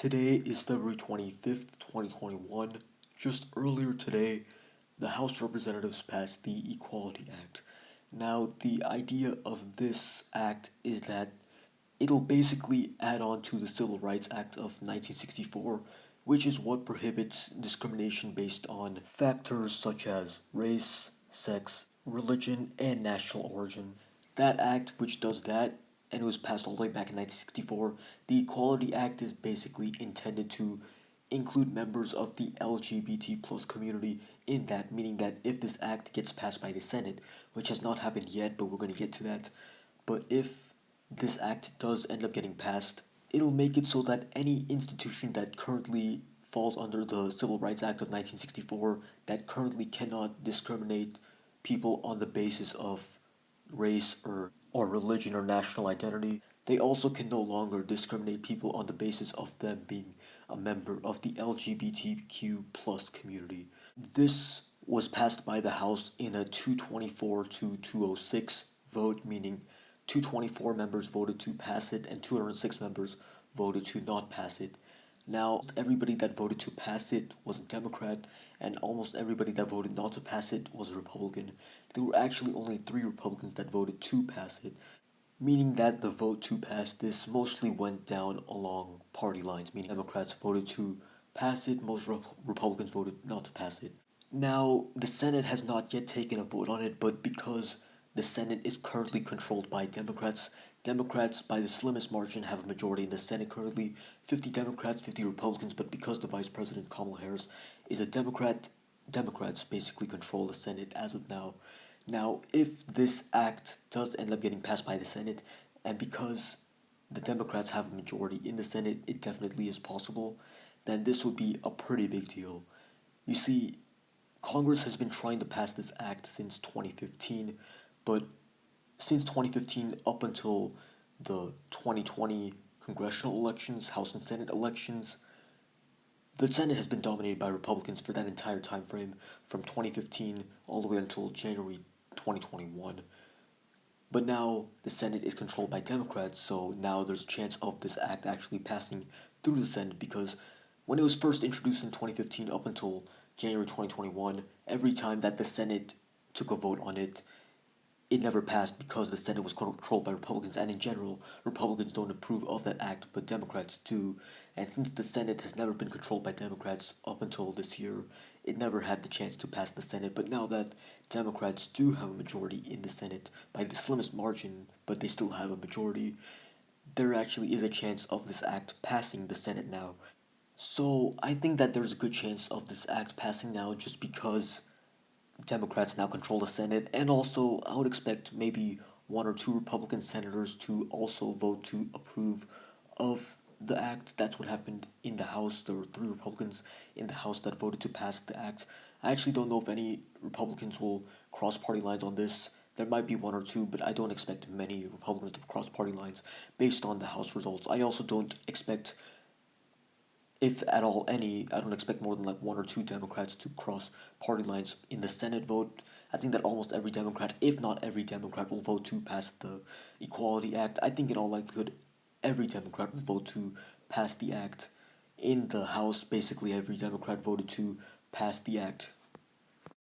Today is February 25th, 2021. Just earlier today, the House of Representatives passed the Equality Act. Now, the idea of this act is that it'll basically add on to the Civil Rights Act of 1964, which is what prohibits discrimination based on factors such as race, sex, religion, and national origin. That act, which does that, and it was passed all the way back in 1964, the Equality Act is basically intended to include members of the LGBT plus community in that, meaning that if this act gets passed by the Senate, which has not happened yet, but we're going to get to that, but if this act does end up getting passed, it'll make it so that any institution that currently falls under the Civil Rights Act of 1964 that currently cannot discriminate people on the basis of race or religion or national identity, they also can no longer discriminate people on the basis of them being a member of the LGBTQ plus community. This was passed by the House in a 224 to 206 vote, meaning 224 members voted to pass it and 206 members voted to not pass it. Now, everybody that voted to pass it was a Democrat, and almost everybody that voted not to pass it was a Republican. There were actually only three Republicans that voted to pass it, meaning that the vote to pass this mostly went down along party lines, meaning Democrats voted to pass it, most Republicans voted not to pass it. Now, the Senate has not yet taken a vote on it, but because the Senate is currently controlled by Democrats, Democrats, by the slimmest margin, have a majority in the Senate currently 50 Democrats, 50 Republicans, but because the Vice President Kamala Harris is a Democrat, Democrats basically control the Senate as of now. Now, if this act does end up getting passed by the Senate, and because the Democrats have a majority in the Senate, it definitely is possible, then this would be a pretty big deal. You see, Congress has been trying to pass this act since 2015, but since 2015 up until the 2020 congressional elections, House and Senate elections, the Senate has been dominated by Republicans for that entire time frame from 2015 all the way until January 2021. But now the Senate is controlled by Democrats, so now there's a chance of this act actually passing through the Senate because when it was first introduced in 2015 up until January 2021, every time that the Senate took a vote on it, it never passed because the Senate was controlled by Republicans, and in general, Republicans don't approve of that act, but Democrats do. And since the Senate has never been controlled by Democrats up until this year, it never had the chance to pass the Senate. But now that Democrats do have a majority in the Senate by the slimmest margin, but they still have a majority, there actually is a chance of this act passing the Senate now. So I think that there's a good chance of this act passing now just because Democrats now control the Senate, and also I would expect maybe one or two Republican senators to also vote to approve of the act. That's what happened in the House. There were three Republicans in the House that voted to pass the act. I actually don't know if any Republicans will cross party lines on this. There might be one or two, but I don't expect many Republicans to cross party lines based on the House results. I also don't expect, if at all any, I don't expect more than like one or two Democrats to cross party lines in the Senate vote. I think that almost every Democrat, if not every Democrat, will vote to pass the Equality Act. I think in all likelihood, every Democrat will vote to pass the act. In the House, basically every Democrat voted to pass the act.